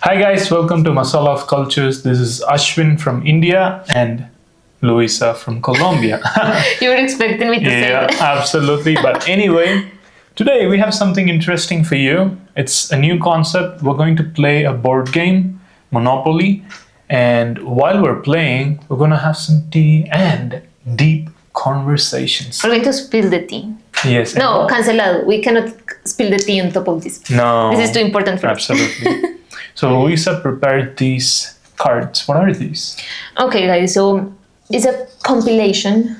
Hi guys, welcome to Masala of Cultures. This is Aswin from India and Luisa from Colombia. You were expecting me to say Yeah, that. absolutely. But anyway, today we have something interesting for you. It's a new concept. We're going to play a board game, Monopoly. And while we're playing, we're going to have some tea and deep conversations. We're going to spill the tea. Yes. No, cancelado. We cannot spill the tea on top of this. No. This is too important for us. Absolutely. So Luisa prepared these cards. What are these? Okay, guys, so it's a compilation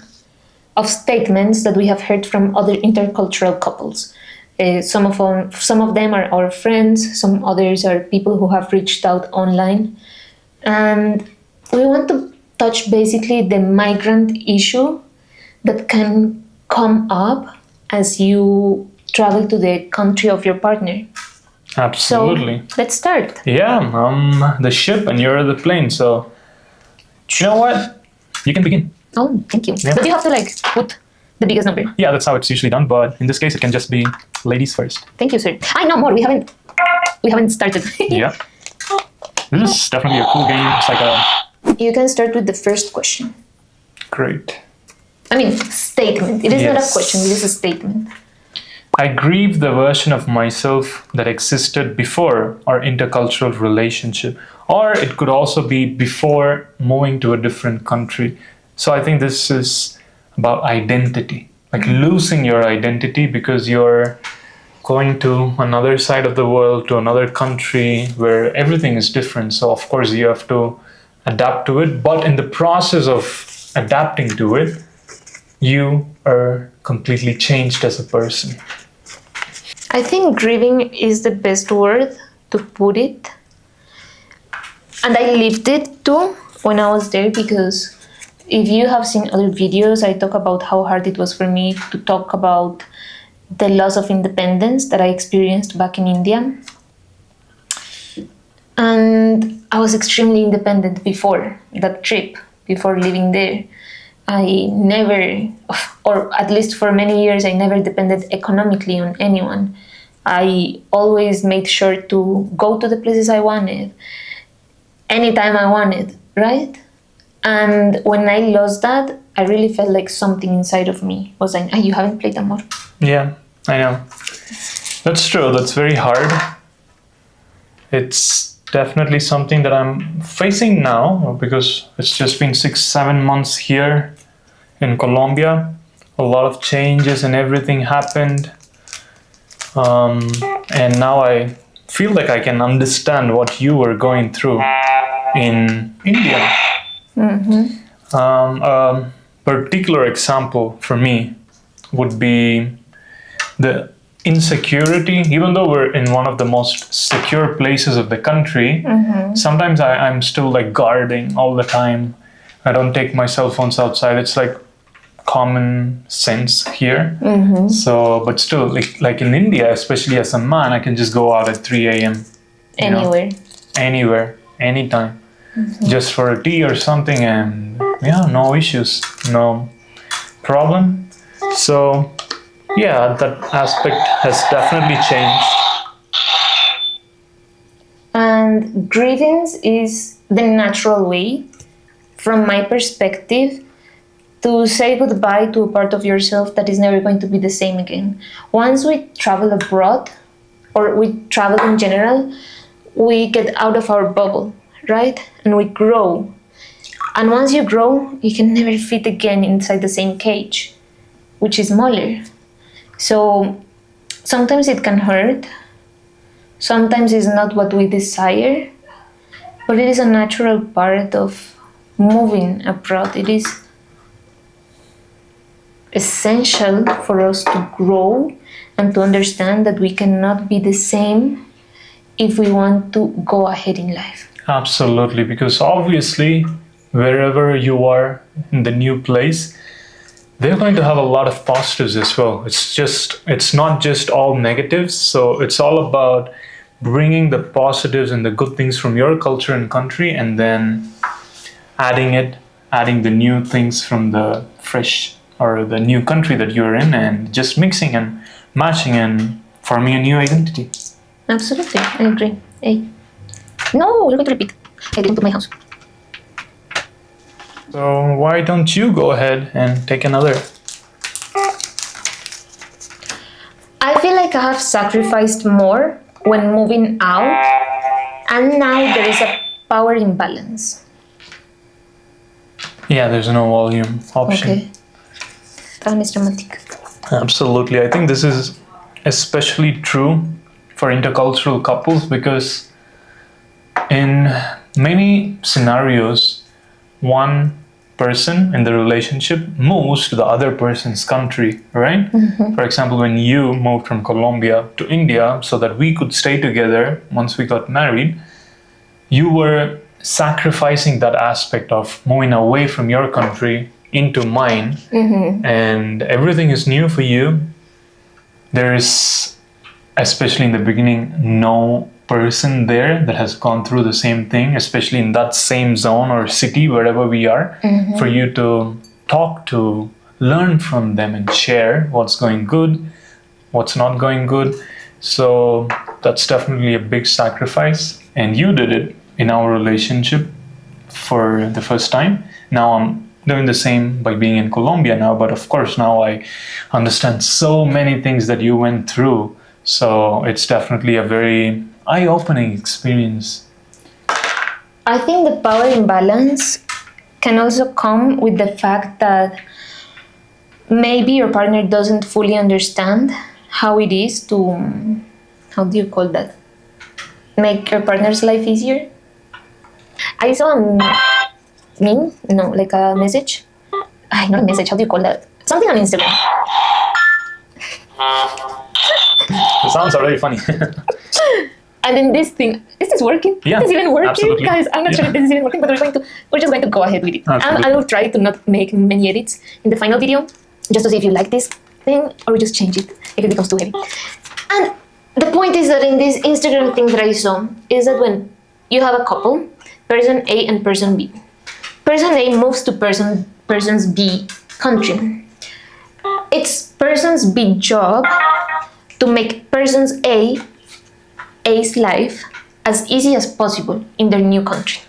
of statements that we have heard from other intercultural couples. Some of them are our friends, some others are people who have reached out online. And we want to touch basically the migrant issue that can come up as you travel to the country of your partner. Absolutely. So let's start. Yeah, I'm the ship and you're the plane. So, you know what? You can begin. Oh, thank you. Yeah. But you have to put the biggest number. Yeah, that's how it's usually done. But in this case, it can just be ladies first. Thank you, sir. I know more. We haven't started. Yeah. This is definitely a cool game. It's like a You can start with the first question. great. I mean, statement. It is not a Yes. question. It is a statement. I grieve the version of myself that existed before our intercultural relationship. Or it could also be before moving to a different country. So I think this is about identity, like losing your identity because you're going to another side of the world, to another country where everything is different. So of course you have to adapt to it. But in the process of adapting to it, you are completely changed as a person. I think grieving is the best word to put it. And I lived it too when I was there, because if you have seen other videos, I talk about how hard it was for me to talk about the loss of independence that I experienced back in India. And I was extremely independent before that trip, before living there. I never, or at least for many years, I never depended economically on anyone. I always made sure to go to the places I wanted, anytime I wanted, right? And when I lost that, I really felt like something inside of me was like, you haven't played Amor. Yeah, I know. That's true. That's very hard. It's definitely something that I'm facing now because it's just been 6-7 months here in Colombia. A lot of changes and everything happened. And now I feel like I can understand what you were going through in India. A particular example for me would be the insecurity. Even though we're in one of the most secure places of the country, sometimes I'm still like guarding all the time. I don't take my cell phones outside. It's like common sense here. So, but still, like in India, especially as a man, I can just go out at 3 a.m. Anywhere. Anywhere, anytime, just for a tea or something, and yeah, no issues, no problem. So, yeah, that aspect has definitely changed. And grievance is the natural way, from my perspective, to say goodbye to a part of yourself that is never going to be the same again. Once we travel abroad, or we travel in general, we get out of our bubble, right? And we grow. And once you grow, you can never fit again inside the same cage, which is smaller. So sometimes it can hurt. Sometimes it's not what we desire, but it is a natural part of moving abroad. It is essential for us to grow and to understand that we cannot be the same if we want to go ahead in life. Absolutely, because obviously, wherever you are in the new place, they're going to have a lot of positives as well. It's not just all negatives. So it's all about bringing the positives and the good things from your culture and country, and then adding the new things from the fresh or the new country that you're in, and just mixing and matching and forming a new identity. Absolutely, I agree. Hey. No, we're going to repeat. I didn't put my house. So why don't you go ahead and take another? I feel like I have sacrificed more when moving out, and now there is a power imbalance. Yeah, there's no volume option. Okay. Tan es dramatic. Absolutely. I think this is especially true for intercultural couples because in many scenarios, one person in the relationship moves to the other person's country, right? For example, when you moved from Colombia to India so that we could stay together once we got married, you were sacrificing that aspect of moving away from your country into mine, and everything is new for you. There is, especially in the beginning, no person there that has gone through the same thing, especially in that same zone or city, wherever we are, for you to talk to, learn from them, and share what's going good, what's not going good. So that's definitely a big sacrifice, and you did it in our relationship for the first time. Now I'm doing the same by being in Colombia now, but of course now I understand so many things that you went through. So it's definitely a very eye-opening experience. I think the power imbalance can also come with the fact that maybe your partner doesn't fully understand how it is to, how do you call that? Make your partner's life easier. I saw a meme, no, like a message. Not a message, how do you call that? Something on Instagram. It sounds already funny. And then this thing, is this working? Yeah, is this even working? absolutely. Guys, I'm not sure if this is even working, but we're just going to go ahead with it. And I will try to not make many edits in the final video, just to see if you like this thing, or we just change it if it becomes too heavy. And the point is that in this Instagram thing that I saw, is that when you have a couple, person A and person B. Person A moves to person's B country. It's person's B job to make person's A's life as easy as possible in their new country.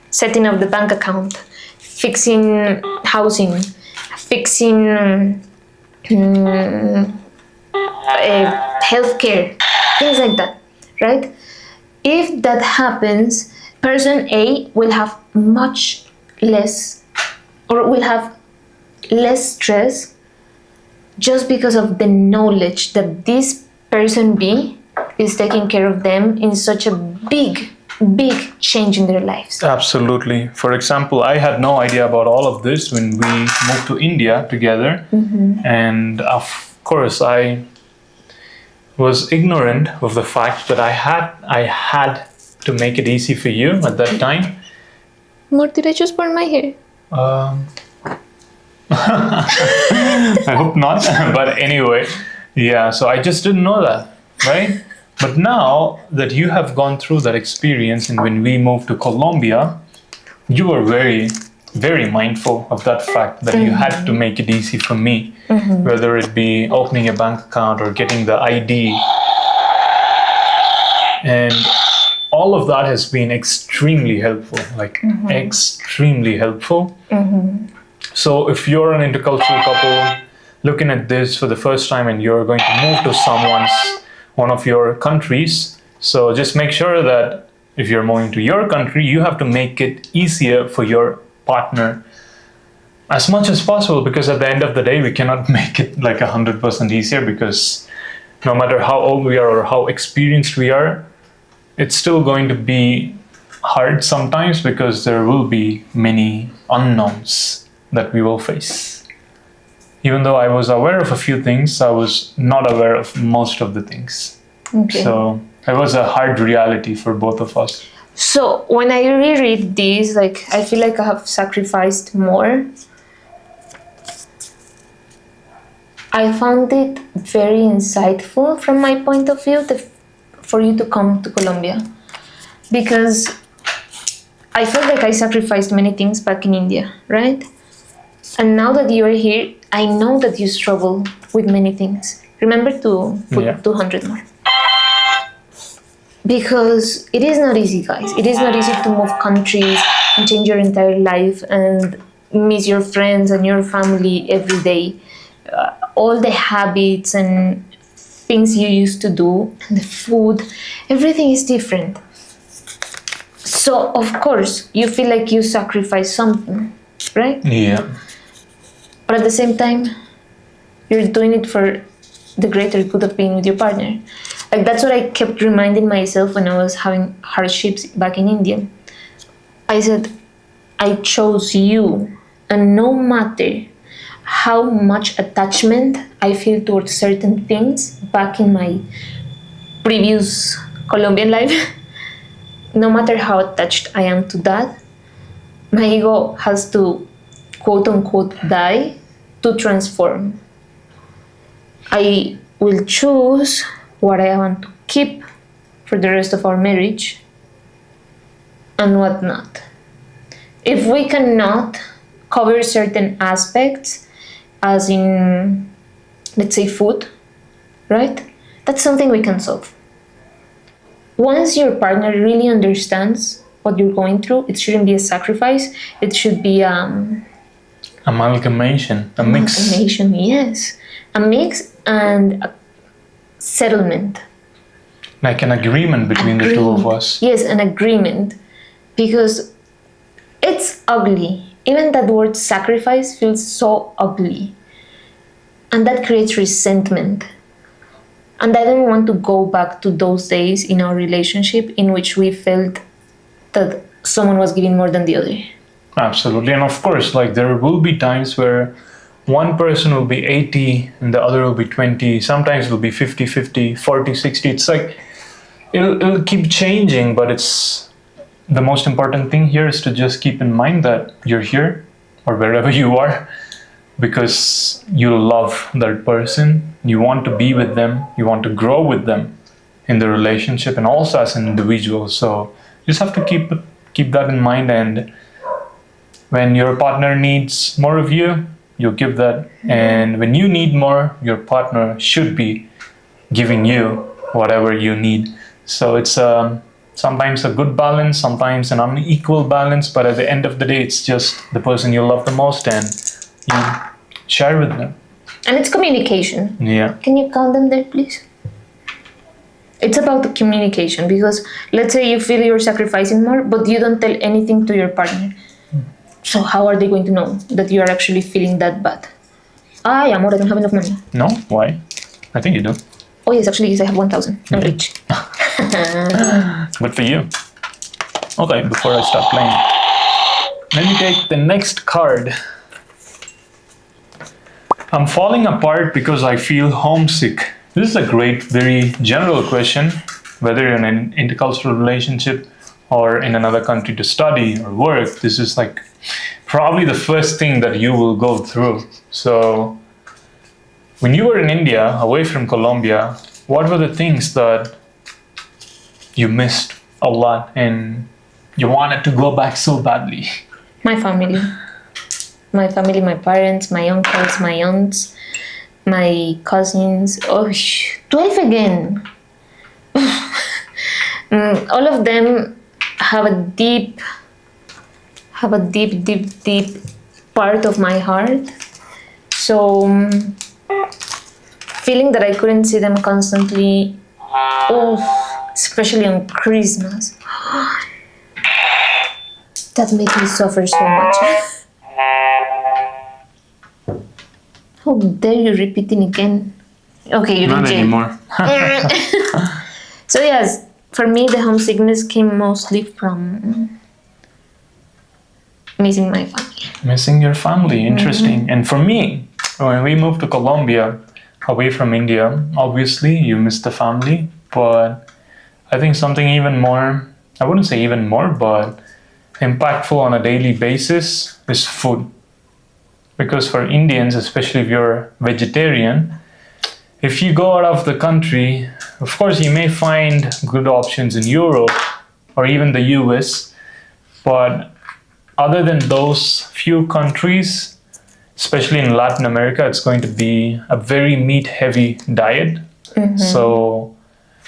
Setting up the bank account, fixing housing, fixing healthcare, things like that, right? If that happens, person A will have much less, or will have less stress just because of the knowledge that this person B is taking care of them in such a big change in their lives. Absolutely. For example, I had no idea about all of this when we moved to India together. And of course, I was ignorant of the fact that I had to make it easy for you at that time. More, did I just burn my hair? I hope not. But anyway, yeah, so I just didn't know that, right? But now that you have gone through that experience, and when we moved to Colombia, you were very, very mindful of that fact that you had to make it easy for me, whether it be opening a bank account or getting the ID. And all of that has been extremely helpful, like extremely helpful. So if you're an intercultural couple looking at this for the first time and you're going to move to one of your countries, so just make sure that if you're moving to your country, you have to make it easier for your partner as much as possible, because at the end of the day, we cannot make it like 100% easier, because no matter how old we are or how experienced we are, it's still going to be hard sometimes, because there will be many unknowns that we will face. Even though I was aware of a few things, I was not aware of most of the things. Okay. So it was a hard reality for both of us. So when I reread this, like, I feel like I have sacrificed more. I found it very insightful from my point of view for you to come to Colombia, because I felt like I sacrificed many things back in India, right? And now that you're here, I know that you struggle with many things. Remember to put 200 more. Because it is not easy, guys. It is not easy to move countries and change your entire life and miss your friends and your family every day. All the habits and things you used to do, and the food, everything is different. So, of course, you feel like you sacrifice something, right? Yeah. But at the same time, you're doing it for the greater good of being with your partner. Like, that's what I kept reminding myself when I was having hardships back in India. I said, I chose you, and no matter how much attachment I feel towards certain things back in my previous Colombian life, no matter how attached I am to that, my ego has to quote unquote die to transform. I will choose what I want to keep for the rest of our marriage and what not. If we cannot cover certain aspects, as in, let's say, food, right? That's something we can solve. Once your partner really understands what you're going through, it shouldn't be a sacrifice. It should be Amalgamation, a mix. amalgamation, yes, a mix and a settlement. Like an agreement between the two of us. Yes, an agreement, because it's ugly. Even that word sacrifice feels so ugly, and that creates resentment. And I don't want to go back to those days in our relationship in which we felt that someone was giving more than the other. Absolutely. And of course, like there will be times where one person will be 80 and the other will be 20. Sometimes it will be 50-50, 40-60. It's like it'll keep changing, but it's the most important thing here is to just keep in mind that you're here or wherever you are because you love that person, you want to be with them, you want to grow with them in the relationship and also as an individual. So you just have to keep that in mind, and when your partner needs more of you, you give that. And when you need more, your partner should be giving you whatever you need. So it's sometimes a good balance, sometimes an unequal balance, but at the end of the day, it's just the person you love the most and you share with them. And it's communication. Yeah. Can you count them there, please? It's about the communication, because let's say you feel you're sacrificing more, but you don't tell anything to your partner. So how are they going to know that you are actually feeling that bad? Amor, I don't have enough money. No? Why? I think you do. Oh yes, actually, yes, I have 1,000. I'm rich. Good for you. Okay, before I start playing, let me take the next card. I'm falling apart because I feel homesick. This is a great, very general question, whether you're in an intercultural relationship or in another country to study or work. This is like probably the first thing that you will go through. So when you were in India, away from Colombia, what were the things that you missed a lot and you wanted to go back so badly? My family. My family, my parents, my uncles, my aunts, my cousins. 12 again. All of them have a deep part of my heart. So feeling that I couldn't see them constantly, especially on Christmas, that made me suffer so much. How dare you repeating again? Okay, you're Not in jail. anymore. So yes, for me the homesickness came mostly from missing my family. Missing your family, interesting. And for me, when we moved to Colombia, away from India, obviously you miss the family, but I think something even more, I wouldn't say even more, but impactful on a daily basis is food. Because for Indians, especially if you're vegetarian, if you go out of the country, of course you may find good options in Europe or even the US, but other than those few countries, especially in Latin America, it's going to be a very meat-heavy diet. So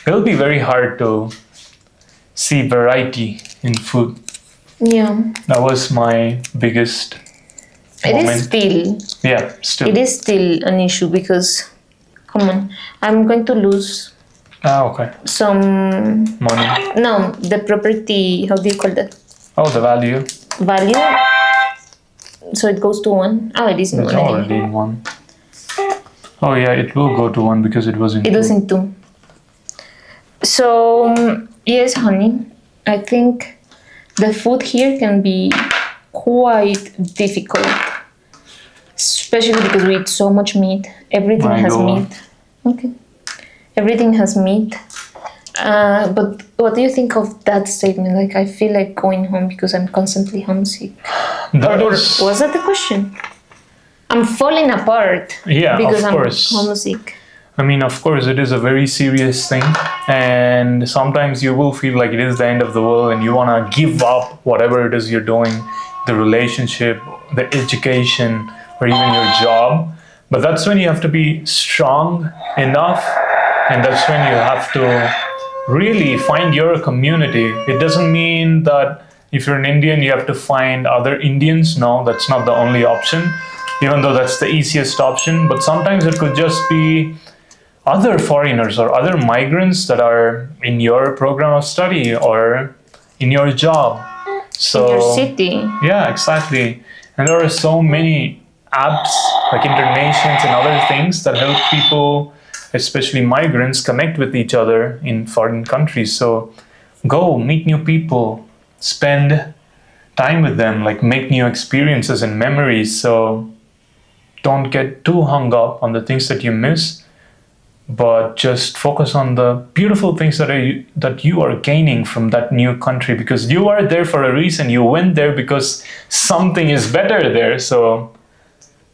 it'll be very hard to see variety in food. Yeah. That was my biggest It moment. is still. Yeah, still. It is still an issue because, come on, I'm going to lose Okay. some. Money. No, the property. How do you call that? Oh, the value. Value. So it goes to 1. Oh, it is in It's 1 already anyway. in 1. Oh yeah, it will go to 1 because it was in It 2. was in 2. So yes, honey, I think the food here can be quite difficult, especially because we eat so much meat. Everything My has God. meat. Okay. Everything has meat. But what do you think of that statement? Like, I feel like going home because I'm constantly homesick. That Or is- was that the question? I'm falling apart Yeah, because of I'm course. homesick. I mean, of course, it is a very serious thing, and sometimes you will feel like it is the end of the world, and you wanna give up whatever it is you're doing, the relationship, the education, or even your job. But that's when you have to be strong enough, and that's when you have to really find your community. It doesn't mean that if you're an Indian, you have to find other Indians. No, that's not the only option, even though that's the easiest option. But sometimes it could just be other foreigners or other migrants that are in your program of study or in your job. So, In your city. yeah, exactly. And there are so many apps like Internations and other things that help people, especially migrants, connect with each other in foreign countries. So go meet new people, spend time with them, like make new experiences and memories. So don't get too hung up on the things that you miss, but just focus on the beautiful things that you are gaining from that new country, because you are there for a reason. You went there because something is better there. So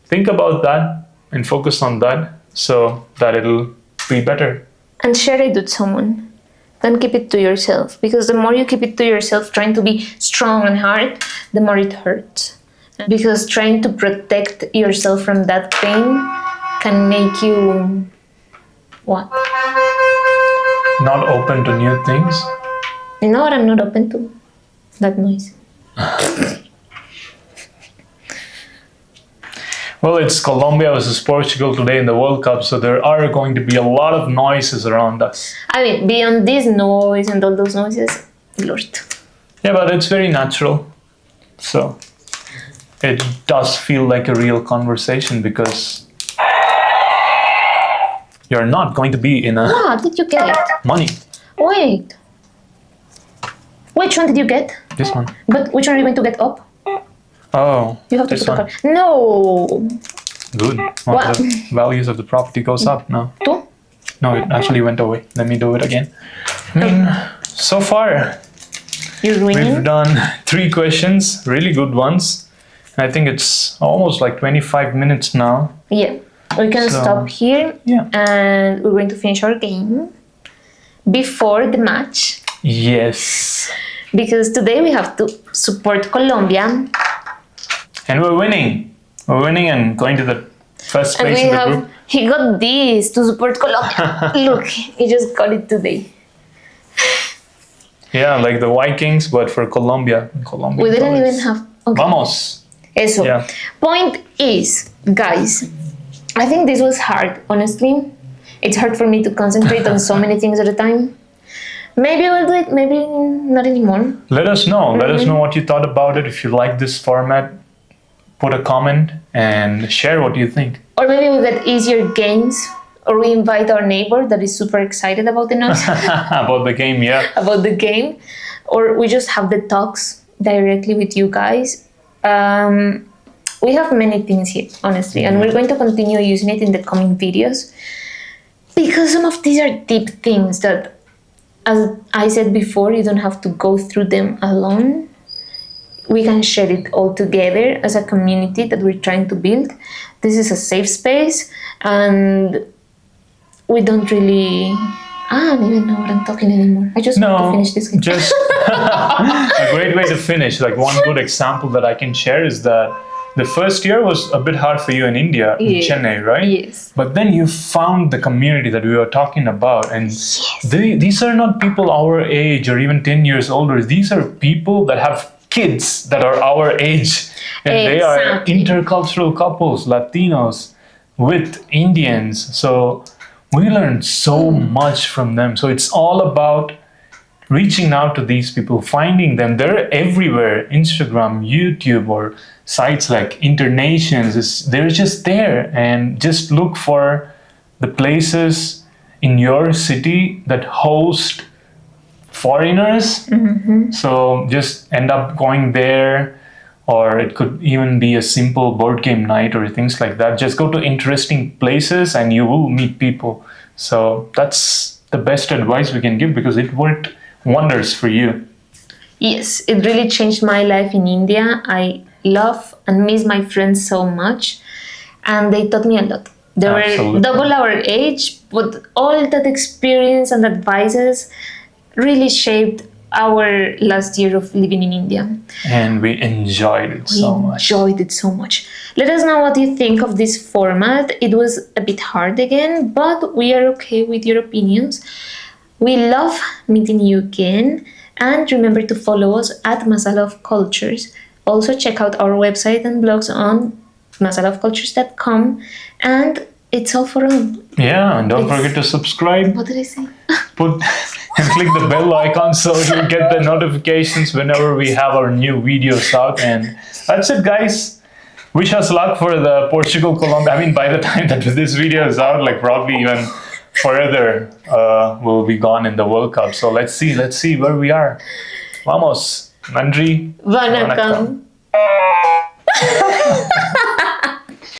think about that and focus on that so that it'll be better. And share it with someone. Don't keep it to yourself, because the more you keep it to yourself, trying to be strong and hard, the more it hurts. Because trying to protect yourself from that pain can make you what? Not open to new things. You know what I'm not open to? That noise. Well, it's Colombia versus Portugal today in the World Cup, so there are going to be a lot of noises around us. I mean, beyond this noise and all those noises, Lord. Yeah, but it's very natural. So it does feel like a real conversation because you're not going to be in a What did you get? money. Wait. Which one did you get? This one. But which one are you going to get up? Oh, You have to this put the one. card. No. Good. Well, What? the values of the property goes up now. Two? No, it actually went away. Let me do it again. I mean, so far You're we've winning. done 3 questions, really good ones. I think it's almost like 25 minutes now. Yeah. We can So, stop here yeah. and we're going to finish our game before the match, Yes. because today we have to support Colombia. And we're winning. We're winning and going to the first And place we in the have, group. he got this to support Colombia. Look, he just got it today. Yeah, like the Vikings, but for Colombia. Colombia. We didn't even have. Okay. Vamos. Eso. Yeah. Point is, guys, I think this was hard, honestly. It's hard for me to concentrate on so many things at a time. Maybe we'll do it, maybe not anymore. Let us know. Let us know what you thought about it. If you like this format, put a comment and share what you think. Or maybe we'll get easier games, or we invite our neighbor that is super excited about the noise, About the game, yeah. about the game, or we just have the talks directly with you guys. We have many things here, honestly, and we're going to continue using it in the coming videos, because some of these are deep things that, as I said before, you don't have to go through them alone. We can share it all together as a community that we're trying to build. This is a safe space, and we don't really... I don't even know what I'm talking anymore. I just want to finish this game. Just a great way to finish. Like one good example that I can share is that the first year was a bit hard for you in India, in Yes. Chennai, right? Yes. But then you found the community that we were talking about, and these are not people our age or even 10 years older. These are people that have kids that are our age, and they are Exactly. intercultural couples, Latinos with Indians. So we learned so much from them. So it's all about reaching out to these people, finding them. They're everywhere. Instagram, YouTube, or sites like Internations. They're just there. And just look for the places in your city that host foreigners. So just end up going there. Or it could even be a simple board game night or things like that. Just go to interesting places and you will meet people. So that's the best advice we can give, because it worked wonders for you. Yes, it really changed my life in India. I love and miss my friends so much, and they taught me a lot. They Absolutely. were double our age, but all that experience and advices really shaped our last year of living in India. And we enjoyed it We so much. enjoyed it so much. Let us know what you think of this format. It was a bit hard again, but we are okay with your opinions. We love meeting you again, and remember to follow us at Masala of Cultures. Also check out our website and blogs on masalaofcultures.com, and it's all for now. Yeah, and don't forget to subscribe. What did I say? Put and click the bell icon so you'll get the notifications whenever we have our new videos out. And that's it, guys. Wish us luck for the Portugal Colombia. I mean, by the time that this video is out, like probably even further will be gone in the World Cup. So let's see where we are. Vamos, Nandri. Vanakkam.